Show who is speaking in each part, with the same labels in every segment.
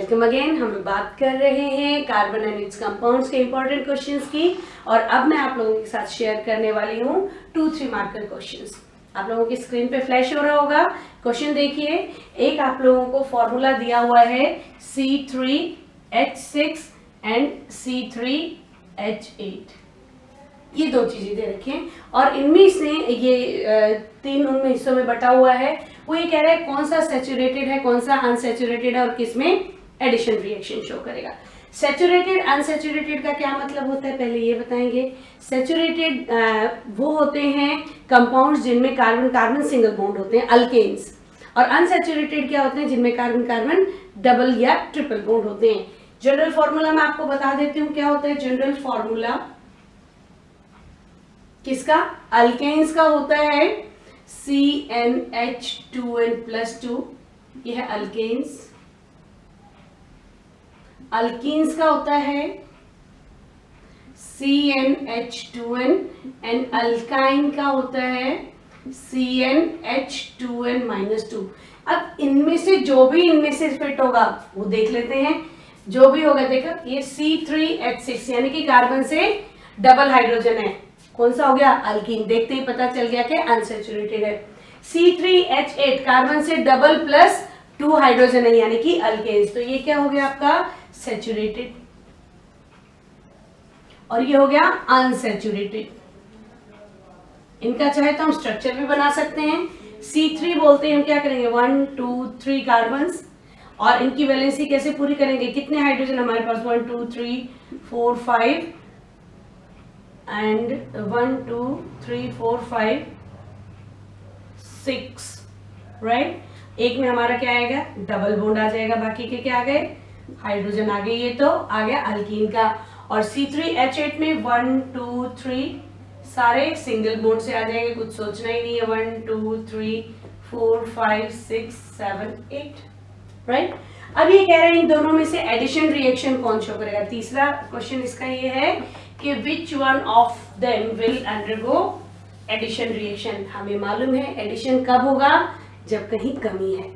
Speaker 1: Welcome again. हम लोग बात कर रहे हैं कार्बन एंड इट्स कंपाउंड्स के इंपॉर्टेंट क्वेश्चंस की, और अब मैं आप लोगों के साथ शेयर करने वाली हूँ 2-3 मार्कर क्वेश्चंस। आप लोगों की स्क्रीन पे फ्लैश हो रहा होगा। क्वेश्चन देखिए, एक आप लोगों को फॉर्मूला दिया हुआ है C3H6 एंड C3H8, ये दो चीजें दे रखी हैं और इनमें इसने ये तीन उनमें हिस्सों में बटा हुआ है। वो ये कह रहा है कौन सा सैचुरेटेड है, कौन सा अनसैचुरेटेड है और किसमें एडिशन रिएक्शन शो करेगा। सैचुरेटेड अनसैचुरेटेड का क्या मतलब होता है पहले ये बताएंगे। सैचुरेटेड वो होते हैं कंपाउंड्स जिनमें कार्बन कार्बन सिंगल बॉन्ड होते हैं, अल्केन्स, और अनसैचुरेटेड क्या होते हैं जिनमें कार्बन कार्बन डबल या ट्रिपल बॉन्ड होते हैं। जनरल फॉर्मूला मैं आपको बता देती हूँ क्या होता है। जनरल फॉर्मूला किसका, अल्केन्स का होता है CnH2n+2, यह है अल्केन्स। अल्कीन्स का होता है CnH2n एंड अल्काइन का होता है CnH2n-2। अब इनमें से जो भी इनमें से फिट होगा वो देख लेते हैं। जो भी होगा देखा, ये C3H6 यानी कि कार्बन से डबल हाइड्रोजन है, कौन सा हो गया, अल्कीन। देखते ही पता चल गया कि अनसैचुरेटेड है। C3H8 कार्बन से डबल प्लस 2 हाइड्रोजन है यानी कि अल्केन्स, तो ये क्या हो गया आपका सैचुरेटेड, और ये हो गया अनसैचुरेटेड। इनका चाहे तो हम स्ट्रक्चर भी बना सकते हैं। C3 बोलते हैं, हम क्या करेंगे 1 2 3 कार्बन्स, और इनकी वैलेंसी कैसे पूरी करेंगे, कितने हाइड्रोजन हमारे पास 1 2 3 4 5 एंड 1 2 3 4 5 6, राइट। एक में हमारा क्या आएगा, डबल बॉन्ड आ जाएगा, बाकी के क्या आ गए, हाइड्रोजन आ गए। ये तो आ गया अल्कीन का। और C3H8 में 1 2 3 सारे सिंगल बॉन्ड से आ जाएंगे, कुछ सोचना ही नहीं है। 1 2 3 4 5 6 7 8, राइट। अब ये कह रहे हैं इन दोनों में से एडिशन रिएक्शन कौन शो करेगा। तीसरा क्वेश्चन इसका ये है कि which one of them will undergo addition reaction. हमें मालूम है एडिशन कब होगा, जब कहीं कमी है।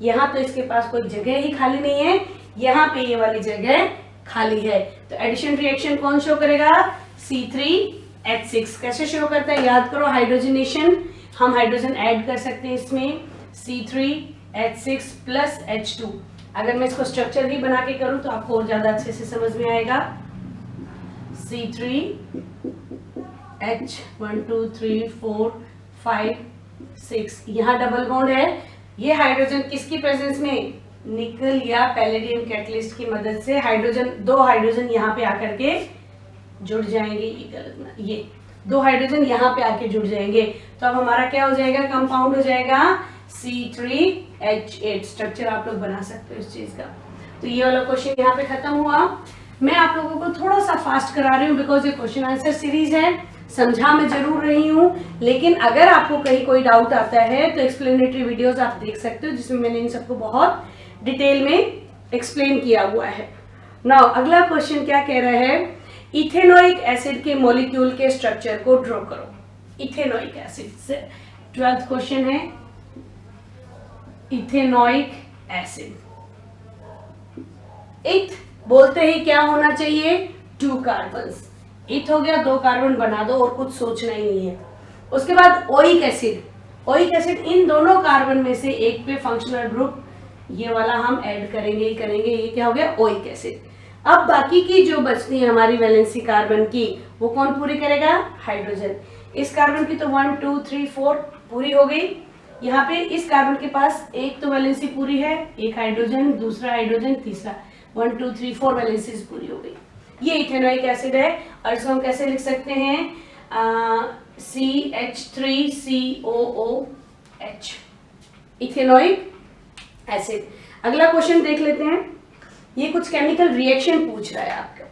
Speaker 1: यहाँ तो इसके पास कोई जगह ही खाली नहीं है, यहाँ पे ये वाली जगह खाली है, तो एडिशन रिएक्शन कौन शो करेगा, C3H6। कैसे शो करता है, याद करो, हाइड्रोजनेशन, हम हाइड्रोजन ऐड कर सकते हैं इसमें, C3H6 प्लस H2। अगर मैं इसको स्ट्रक्चर ही बना के करूं तो आपको और ज्यादा अच्छे से समझ में आएगा। C3H 1 2 3 4 5 6, यहाँ डबल बॉन्ड है। ये हाइड्रोजन किसकी प्रेजेंस में, निकल या पैलेडियम कैटलिस्ट की मदद से हाइड्रोजन, दो हाइड्रोजन यहाँ पे आकर के जुड़ जाएंगे। ये गलत ना, ये दो हाइड्रोजन यहाँ पे आके जुड़ जाएंगे, तो अब हमारा क्या हो जाएगा, कंपाउंड हो जाएगा C3H8। स्ट्रक्चर आप लोग बना सकते हो इस चीज का। तो ये वाला क्वेश्चन यहाँ पे खत्म हुआ। मैं आप लोगों को थोड़ा सा फास्ट करा रही हूँ बिकॉज ये क्वेश्चन आंसर सीरीज है, समझा मैं जरूर रही हूँ, लेकिन अगर आपको कहीं कोई डाउट आता है तो एक्सप्लेनेटरी वीडियोस आप देख सकते हो जिसमें मैंने इन सबको बहुत डिटेल में एक्सप्लेन किया हुआ है। नाउ अगला क्वेश्चन क्या कह रहा है, इथेनोइक एसिड के मॉलिक्यूल के स्ट्रक्चर को ड्रॉ करो। इथेनोइक एसिड से 12th क्वेश्चन है, इथेनोइक एसिड। इथ बोलते ही क्या होना चाहिए, 2 कार्बन्स। इथ हो गया, 2 कार्बन बना दो और कुछ सोचना ही नहीं है। उसके बाद oic acid. Oic acid in दोनों कार्बन में से एक पे फंक्शनल ग्रुप ये वाला हम ऐड करेंगे ही करेंगे, ये क्या हो गया ओइक एसिड। अब बाकी की जो बचती है हमारी वैलेंसी कार्बन की, वो कौन पूरी करेगा, हाइड्रोजन। इस कार्बन की तो 1 2 3 4 पूरी हो गई। यहाँ पे इस कार्बन के पास एक तो वैलेंसी पूरी है, एक हाइड्रोजन, दूसरा हाइड्रोजन, तीसरा 1 2 3 4 वैलेंसीज पूरी हो गई। ये इथेनोइक एसिड है और इसको हम कैसे लिख सकते हैं, CH3COOH, इथेनोइक एसिड। अगला क्वेश्चन देख लेते हैं। ये कुछ केमिकल रिएक्शन पूछ रहा है आपको।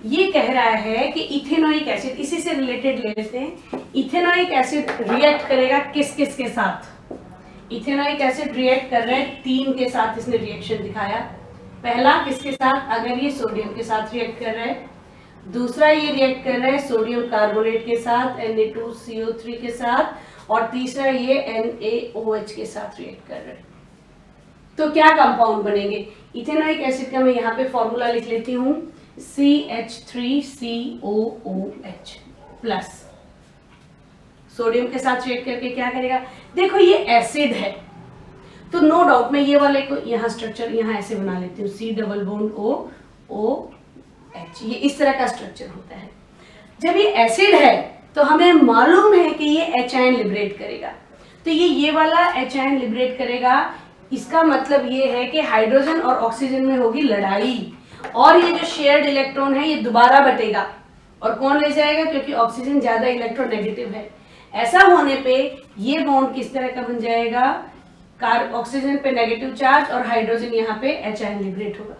Speaker 1: ये कह रहा है कि इथेनोइक एसिड, इसी से रिलेटेड ले लेते हैं। इथेनोइक एसिड रिएक्ट करेगा किस किस के साथ। इथेनोइक एसिड रिएक्ट कर रहा है 3 के साथ, इसने रिएक्शन दिखाया। पहला किसके साथ, अगर ये सोडियम के साथ रिएक्ट कर रहा है। दूसरा ये रिएक्ट कर रहा है सोडियम कार्बोनेट के साथ, Na2CO3 के साथ, और तीसरा ये NaOH के साथ रिएक्ट कर रहा है। तो क्या कंपाउंड बनेंगे? इथेनोइक एसिड का मैं यहाँ पे फॉर्मूला लिख लेती हूँ, CH3COOH प्लस। सोडियम के साथ रिएक्ट करके क्या करेगा? देखो ये एसिड है तो नो डाउट मैं ये वाले को यहाँ स्ट्रक्चर यहाँ ऐसे बना लेती हूँ, C डबल बॉन्ड OH, ये इस तरह का स्ट्रक्चर होता है। जब ये एसिड है तो हमें मालूम है कि ये H आयन लिबरेट करेगा, तो ये वाला H आयन लिबरेट करेगा। इसका मतलब ये है कि हाइड्रोजन और ऑक्सीजन में होगी लड़ाई, और ये जो शेयर्ड इलेक्ट्रॉन है ये दोबारा बटेगा, और कौन ले जाएगा? क्योंकि ऑक्सीजन ज्यादा इलेक्ट्रोनेगेटिव है। ऐसा होने पे ये बॉन्ड किस तरह का बन जाएगा? ऑक्सीजन पे नेगेटिव चार्ज और हाइड्रोजन यहाँ पे H आयन लिबरेट होगा।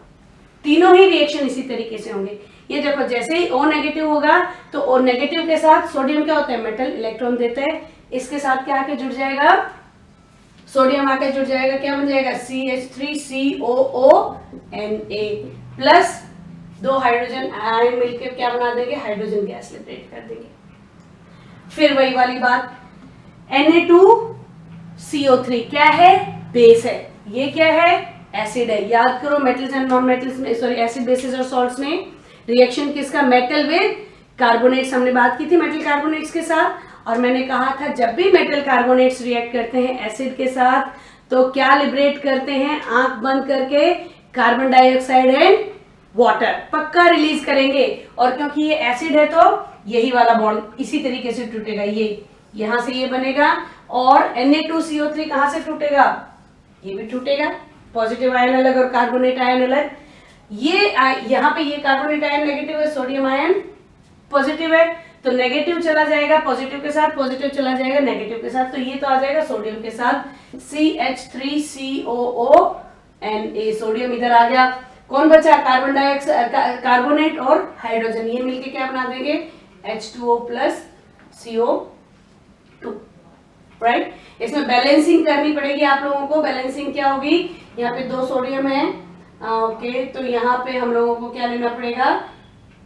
Speaker 1: तीनों ही रिएक्शन इसी तरीके से होंगे। ये देखो जैसे ही O नेगेटिव होगा तो O नेगेटिव के साथ सोडियम क्या होता है? मेटल, इलेक्ट्रॉन देता है। इसके साथ क्या आके जुड़ जाएगा? सोडियम आके जुड़ जाएगा, क्या बन जाएगा? CH3COONA प्लस 2 हाइड्रोजन आयन मिलकर क्या बना देंगे? हाइड्रोजन गैस लिबरेट कर देंगे। फिर वही वाली बात, Na2CO3 क्या है? बेस है। ये क्या है? एसिड है। याद करो मेटल्स एंड नॉन मेटल्स में, सॉरी एसिड बेसिस और सॉल्ट्स में रिएक्शन किसका? Metal with carbonates. हमने बात की थी मेटल कार्बोनेट्स के साथ, और मैंने कहा था जब भी मेटल कार्बोनेट्स रिएक्ट करते हैं एसिड के साथ तो क्या लिबरेट करते हैं? आंख बंद करके कार्बन डाइऑक्साइड एंड वाटर पक्का रिलीज करेंगे। और क्योंकि ये एसिड है तो यही वाला बॉन्ड इसी तरीके से टूटेगा, ये यहां से ये बनेगा, और Na2CO3 कहां से टूटेगा? ये भी टूटेगा, पॉजिटिव आयन अलग और कार्बोनेट आयन अलग। ये यहाँ पे ये कार्बोनेट आयन नेगेटिव है, सोडियम आयन पॉजिटिव है, तो नेगेटिव चला जाएगा पॉजिटिव के साथ, पॉजिटिव चला जाएगा नेगेटिव के साथ, तो ये तो आ जाएगा सोडियम के साथ CH3COONA। सोडियम इधर आ गया, कौन बचा? कार्बन डाइऑक्साइड, कार्बोनेट और हाइड्रोजन, ये मिलके क्या बना देंगे? H2O plus CO2, right. इसमें बैलेंसिंग करनी पड़ेगी आप लोगों को। बैलेंसिंग क्या होगी? यहाँ पे 2 सोडियम है, ओके, तो यहाँ पे हम लोगों को क्या लेना पड़ेगा?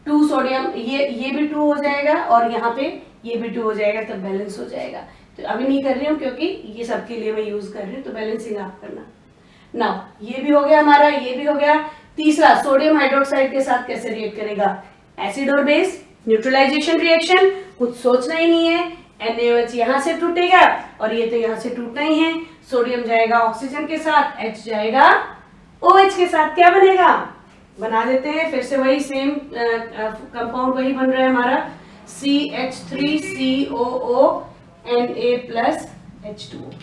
Speaker 1: 2 सोडियम, ये भी 2 हो जाएगा और यहाँ पे ये भी 2 हो जाएगा, तब बैलेंस हो जाएगा। तो अभी नहीं कर रही हूँ क्योंकि ये सबके लिए मैं यूज कर रही हूँ, तो बैलेंसिंग आप करना। नाउ ये भी हो गया हमारा, ये भी हो गया। तीसरा, सोडियम हाइड्रोक्साइड के साथ कैसे रिएक्ट करेगा? एसिड और बेस, न्यूट्रलाइजेशन रिएक्शन, कुछ सोचना ही नहीं है। NaOH यहाँ से टूटेगा और ये तो यहाँ से टूटना ही है। सोडियम जाएगा ऑक्सीजन के साथ, H जाएगा OH के साथ, क्या बनेगा? बना देते हैं फिर से वही सेम कंपाउंड, वही बन रहा है हमारा CH3COONA प्लस H2O।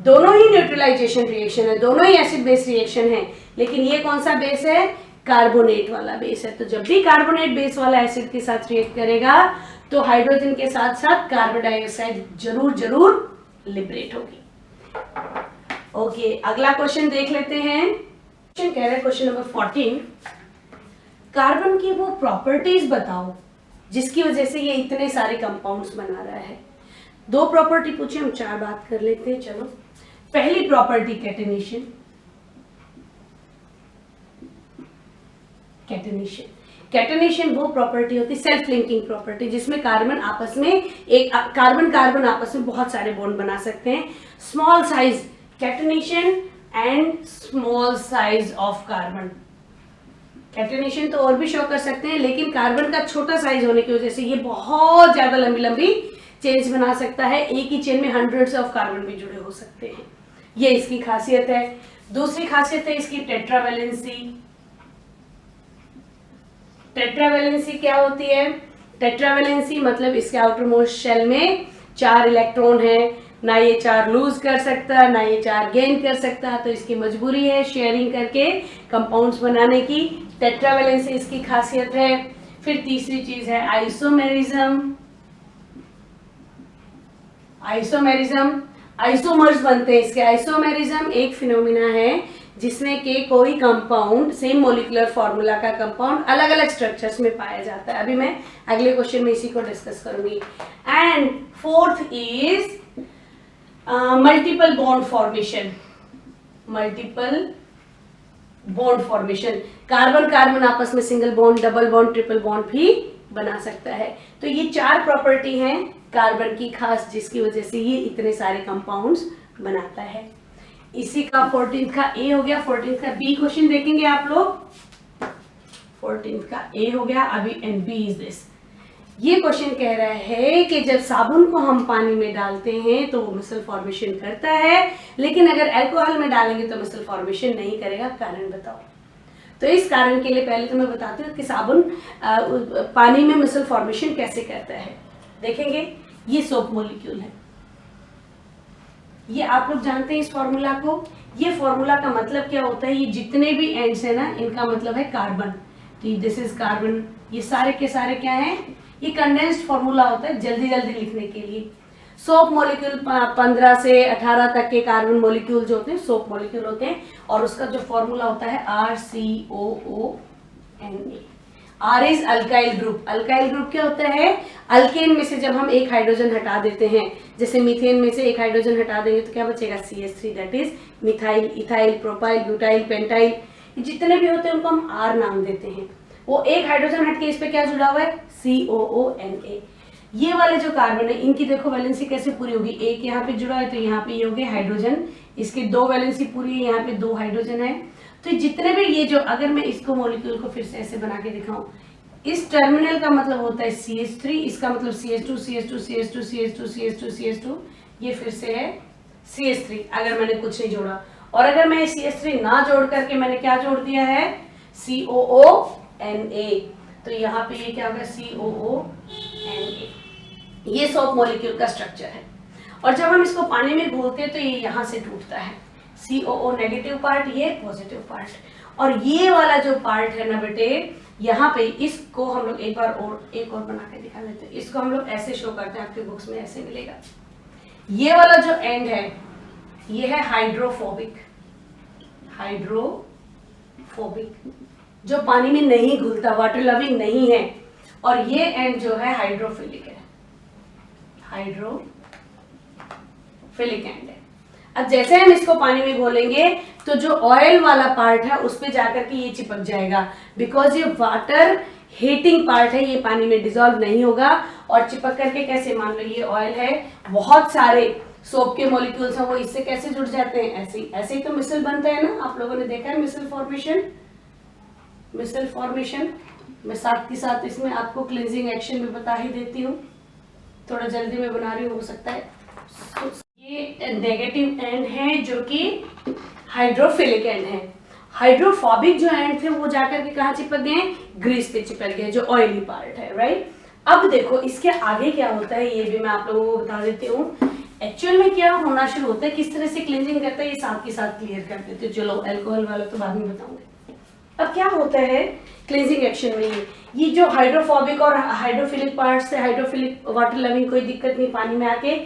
Speaker 1: दोनों ही न्यूट्रलाइजेशन रिएक्शन है, दोनों ही एसिड बेस रिएक्शन है, लेकिन ये कौन सा बेस है? कार्बोनेट वाला बेस है। तो जब भी कार्बोनेट बेस वाला एसिड के साथ रिएक्ट करेगा तो हाइड्रोजन के साथ साथ कार्बन डाइऑक्साइड जरूर जरूर लिबरेट होगी। ओके, अगला क्वेश्चन देख लेते हैं। क्वेश्चन कह रहा है, क्वेश्चन नंबर 14, कार्बन की वो प्रॉपर्टीज बताओ जिसकी वजह से ये इतने सारे कंपाउंड्स बना रहा है। 2 प्रॉपर्टी पूछे, हम 4 बात कर लेते हैं। चलो, पहली प्रॉपर्टी कैटेनेशन। कैटेनेशन वो प्रॉपर्टी होती है, सेल्फ लिंकिंग प्रॉपर्टी, जिसमें कार्बन आपस में एक कार्बन आपस में बहुत सारे बॉन्ड बना सकते हैं। Small size catenation and small size of carbon. Catenation तो और भी शो कर सकते हैं, लेकिन कार्बन का छोटा साइज होने की वजह से ये बहुत ज्यादा लंबी लंबी चेन्स बना सकता है। एक ही चेन में हंड्रेड्स ऑफ कार्बन भी जुड़े हो सकते हैं, ये इसकी खासियत है। दूसरी खासियत है इसकी टेट्रावैलेंसी। टेट्रावैलेंसी क्या होती है? टेट्रावैलेंसी मतलब इसके आउटर मोस्ट शेल में 4 इलेक्ट्रॉन है, ना ये 4 लूज कर सकता, ना ये 4 गेन कर सकता, तो इसकी मजबूरी है शेयरिंग करके कंपाउंड्स बनाने की। टेट्रावैलेंसी इसकी खासियत है। फिर तीसरी चीज है आइसोमेरिज्म। आइसोमर्स बनते हैं इसके। आइसोमेरिज्म एक फिनोमिना है जिसमें कि कोई कंपाउंड, सेम मोलिकुलर फॉर्मूला का कंपाउंड अलग अलग स्ट्रक्चर्स में पाया जाता है। अभी मैं अगले क्वेश्चन में इसी को डिस्कस करूंगी। And fourth is multiple bond formation. Multiple bond formation, carbon carbon आपस में single bond, double bond, triple bond भी बना सकता है। तो ये 4 प्रॉपर्टी हैं कार्बन की खास, जिसकी वजह से ये इतने सारे कंपाउंड्स बनाता है। इसी का 14th का ए हो गया, 14th का बी क्वेश्चन देखेंगे आप लोग। 14th का ए हो गया अभी, एंड बी इज दिस। ये क्वेश्चन कह रहा है कि जब साबुन को हम पानी में डालते हैं तो वो मिसल फॉर्मेशन करता है, लेकिन अगर अल्कोहल में डालेंगे तो मिसल फॉर्मेशन नहीं करेगा, कारण बताओ। तो इस कारण के लिए पहले तो मैं बताती हूँ कि साबुन पानी में मिसल फॉर्मेशन कैसे करता है। देखेंगे, ये सोप मॉलिक्यूल है, ये आप लोग जानते हैं इस फॉर्मूला को। ये फॉर्मूला का मतलब क्या होता है, ये जितने भी एंड्स है ना, इनका मतलब है कार्बन। तो दिस इज कार्बन, ये सारे के सारे क्या हैं, ये कंडेंस्ड फॉर्मूला होता है जल्दी जल्दी लिखने के लिए। सोप मॉलिक्यूल 15 से 18 तक के कार्बन मॉलिक्यूल जो होते हैं सोप मॉलिक्यूल होते हैं, और उसका जो फॉर्मूला होता है RCOONA। R is alkyl group. Alkyl group क्या होता है, अल्केन में से जब हम एक हाइड्रोजन हटा देते हैं, जैसे मीथेन में से एक हाइड्रोजन हटा देंगे तो क्या बचेगा, CH3, that is methyl, ethyl, propyl, butyl, pentyl, जितने भी होते हैं उनको हम R नाम देते हैं। वो एक हाइड्रोजन हटके इस पे क्या जुड़ा हुआ है, COONA। ये वाले जो कार्बन है इनकी देखो वैलेंसी कैसे पूरी होगी, एक यहाँ पे जुड़ा है तो यहाँ पे ये हो गया हाइड्रोजन, इसकी 2 वैलेंसी पूरी है, यहाँ पे 2 हाइड्रोजन है। तो जितने भी ये जो, अगर मैं इसको मॉलिक्यूल को फिर से ऐसे बना के दिखाऊं, इस टर्मिनल का मतलब होता है CH3, इसका मतलब CH2, CH2, CH2, CH2, CH2, CH2, ये फिर से है CH3 अगर मैंने कुछ नहीं जोड़ा। और अगर मैं CH3 ना जोड़ करके मैंने क्या जोड़ दिया है, COONA, तो यहाँ पे ये क्या होगा, COONA। ये सोप मॉलिक्यूल का स्ट्रक्चर है। और जब हम इसको पानी में घोलते हैं तो ये यहाँ से टूटता है, COO नेगेटिव पार्ट, ये पॉजिटिव पार्ट, और ये वाला जो पार्ट है ना बेटे, यहाँ पे इसको हम लोग एक और बना के दिखा देते हैं। इसको हम लोग ऐसे शो करते हैं, आपके बुक्स में ऐसे मिलेगा। ये वाला जो एंड है ये है हाइड्रोफोबिक, जो पानी में नहीं घुलता, वाटर लविंग नहीं है, और ये एंड जो है हाइड्रोफिलिक है, हाइड्रोफिलिक एंड है। अब जैसे हम इसको पानी में घोलेंगे तो जो ऑयल वाला पार्ट है उस पे जाकर के ये चिपक जाएगा, बिकॉज ये वाटर हीटिंग पार्ट है, ये पानी में डिसॉल्व नहीं होगा। और चिपक करके कैसे, मान लो ये ऑयल है, बहुत सारे सोप के मॉलिक्यूल्स हैं, वो इससे कैसे जुड़ जाते हैं, ऐसे ही तो मिसल बनता है ना, आप लोगों ने देखा है मिसल फॉर्मेशन। मैं साथ के साथ इसमें आपको क्लींजिंग एक्शन भी बता ही देती हूँ, थोड़ा जल्दी में बना रही हूँ, हो सकता है। ये नेगेटिव एंड है जो कि हाइड्रोफिलिक एंड है। हाइड्रोफोबिक जो एंड थे वो जाकर के कहाँ चिपक गए, ग्रीस पे चिपक गए, जो ऑयली पार्ट है, राइट। अब देखो इसके आगे क्या होता है ये भी मैं आप लोगों को बता देती हूँ। एक्चुअल में क्या होना शुरू होता है, किस तरह से क्लींजिंग करता है, ये साथ के साथ क्लियर कर देते हैं। चलो अल्कोहल वाला तो बाद में बताऊंगे। अब क्या होता है क्लींजिंग एक्शन में, ये जो हाइड्रोफोबिक और हाइड्रोफिलिक पार्ट से, हाइड्रोफिलिक वाटर लविंग कोई दिक्कत नहीं, पानी में आके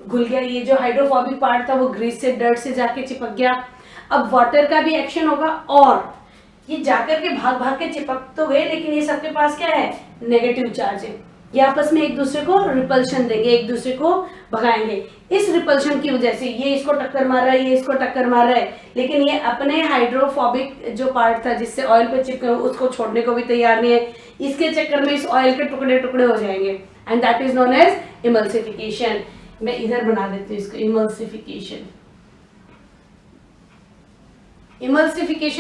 Speaker 1: घुल गया। ये जो हाइड्रोफोबिक पार्ट था वो ग्रीस से, डर्ट से जाके चिपक गया। अब वाटर का भी एक्शन होगा, और ये जाकर के भाग भाग के चिपक तो गए, लेकिन ये सबके पास क्या है, नेगेटिव चार्ज है। ये आपस में एक दूसरे को रिपल्शन देंगे, एक दूसरे को भगाएंगे। इस रिपल्शन की वजह से ये इसको टक्कर मार रहा है, ये इसको टक्कर मार रहा है, लेकिन ये अपने हाइड्रोफोबिक जो पार्ट था जिससे ऑयल पे चिपके उसको छोड़ने को भी तैयार नहीं है। इसके चक्कर में इस ऑयल के टुकड़े टुकड़े हो जाएंगे, and that is known as emulsification. मैं इधर बना देती हूँ इसको, इमल्सिफिकेशन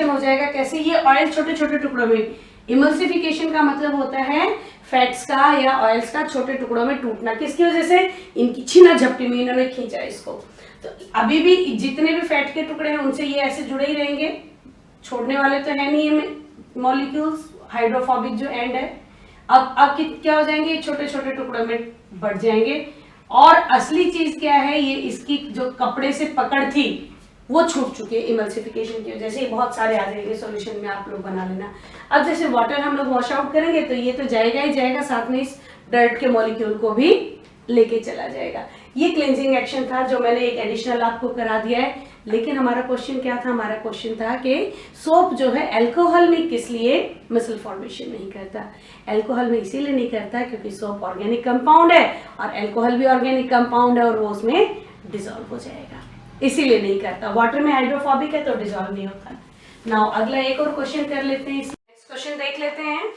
Speaker 1: हो जाएगा। कैसे, ये ऑयल छोटे छोटे टुकड़ों में, इमल्सिफिकेशन का मतलब होता है फैट्स का या ऑयल्स का छोटे टुकड़ों में टूटना। किसकी वजह से, इनकी छीना झपटी में इन्होंने खींचा इसको। तो अभी भी जितने भी फैट के टुकड़े हैं उनसे ये ऐसे जुड़े ही रहेंगे, छोड़ने वाले तो है नहीं ये मॉलिक्यूल्स, हाइड्रोफोबिक जो एंड है। अब क्या हो जाएंगे, छोटे छोटे टुकड़ों में बढ़ जाएंगे। और असली चीज क्या है, ये इसकी जो कपड़े से पकड़ थी वो छूट चुकी है इमल्सिफिकेशन की वजह से। बहुत सारे आ जाएंगे सॉल्यूशन में, आप लोग बना लेना। अब जैसे वाटर हम लोग वॉश आउट करेंगे तो ये तो जाएगा ही जाएगा, साथ में इस डर्ट के मॉलिक्यूल को भी लेके चला जाएगा। ये क्लींजिंग एक्शन था जो मैंने एक एडिशनल आपको करा दिया है। लेकिन हमारा क्वेश्चन क्या था, हमारा क्वेश्चन था कि सोप जो है अल्कोहल में किस लिए मसल फॉर्मेशन नहीं करता। अल्कोहल में इसीलिए नहीं करता क्योंकि सोप ऑर्गेनिक कंपाउंड है और अल्कोहल भी ऑर्गेनिक कंपाउंड है, और वो उसमें डिसॉल्व हो जाएगा, इसीलिए नहीं करता। वाटर में हाइड्रोफोबिक है तो डिसॉल्व नहीं होता। नाउ अगला एक और क्वेश्चन कर लेते हैं, नेक्स्ट क्वेश्चन देख लेते हैं।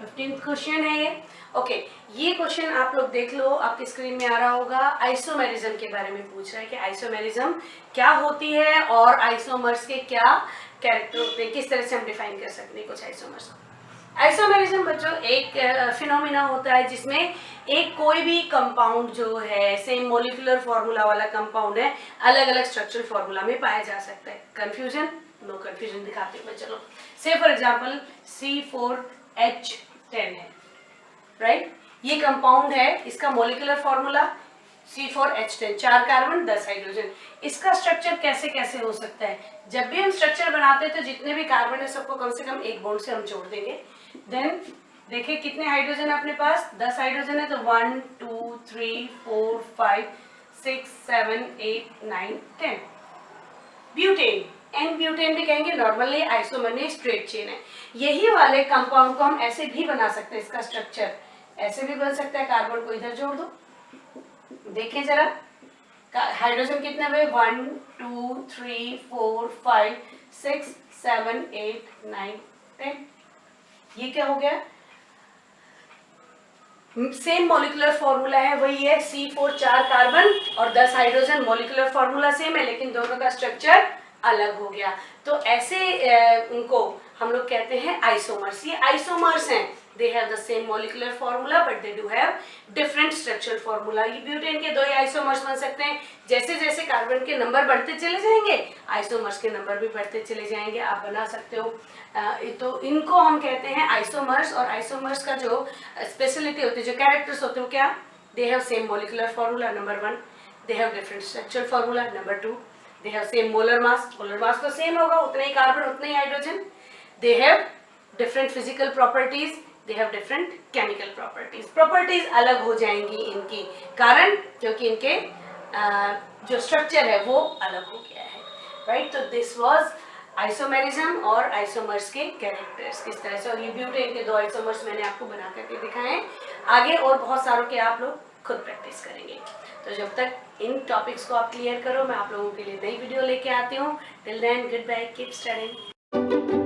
Speaker 1: 15th क्वेश्चन है ये। ओके, ये क्वेश्चन आप लोग देख लो, आपकी स्क्रीन में आ रहा होगा। आइसोमेरिज्म के बारे में पूछ रहा है कि आइसोमेरिज्म क्या होती है और आइसोमर्स के क्या कैरेक्टर होते हैं, किस तरह से हम डिफाइन कर सकते हैं कुछ आइसोमर्स। आइसोमेरिज्म बच्चों एक फिनोमिना होता है जिसमें एक कोई भी कंपाउंड जो है सेम मोलिकुलर फॉर्मूला वाला कंपाउंड है, अलग अलग स्ट्रक्चरल फॉर्मूला में पाया जा सकता है। कंफ्यूजन? नो कंफ्यूजन दिखाते हुए चलो। से फॉर एग्जांपल C4H10 है, राइट? ये कंपाउंड है, इसका molecular formula C4H10, 4 carbon 10 hydrogen. इसका स्ट्रक्चर कैसे कैसे हो सकता है? जब भी हम स्ट्रक्चर बनाते हैं तो जितने भी कार्बन है सबको कम से कम एक बॉन्ड से हम जोड़ देंगे। देन देखिए कितने हाइड्रोजन अपने पास, 10 हाइड्रोजन है, तो 1 2 3 4 5 6 7 8 9 10। ब्यूटेन, एन ब्यूटेन भी कहेंगे, नॉर्मली आइसोमर में स्ट्रेट चेन है। यही वाले कंपाउंड को हम ऐसे भी बना सकते हैं, इसका स्ट्रक्चर ऐसे भी बन सकता है। कार्बन को इधर जोड़ दो, देखें जरा हाइड्रोजन कितने हुए, 1 2 3 4 5 6 7 8 9 10। ये क्या हो गया? सेम मॉलिक्यूलर फॉर्मूला है, वही है C4, 4 कार्बन और 10 हाइड्रोजन। मॉलिक्यूलर फॉर्मूला सेम है लेकिन दोनों का स्ट्रक्चर अलग हो गया। तो ऐसे उनको हम लोग कहते हैं आइसोमर्स। ये आइसोमर्स हैं, they have the same molecular formula but they do have different structural formula. ये ब्यूटेन के 2 ही आइसोमर्स बन सकते हैं। जैसे जैसे कार्बन के नंबर बढ़ते चले जाएंगे आइसोमर्स के नंबर भी बढ़ते चले जाएंगे, आप बना सकते हो। तो इनको हम कहते हैं आइसोमर्स। और आइसोमर्स का जो स्पेशलिटी होती है, जो कैरेक्टर्स होते हैं, वो क्या? They have same molecular formula number 1, they have different structural formula number 2, they have same molar mass तो सेम होगा, उतने ही कार्बन उतने ही hydrogen. they have different physical properties, they have different chemical properties अलग हो जाएंगी इनकी, कारण क्योंकि इनके जो स्ट्रक्चर है वो अलग हो गया है, राइट? तो दिस वाज आइसोमेरिज्म और आइसोमर्स के कैरेक्टर्स किस तरह से। और ये ब्यूटेन के 2 आइसोमर्स मैंने आपको बना करके दिखाए हैं। आगे और बहुत सारों के आप लोग खुद प्रैक्टिस करेंगे। तो जब तक इन टॉपिक्स को आप क्लियर करो, मैं आप लोगों के लिए नई वीडियो लेके आती हूँ। Till then good bye, keep studying.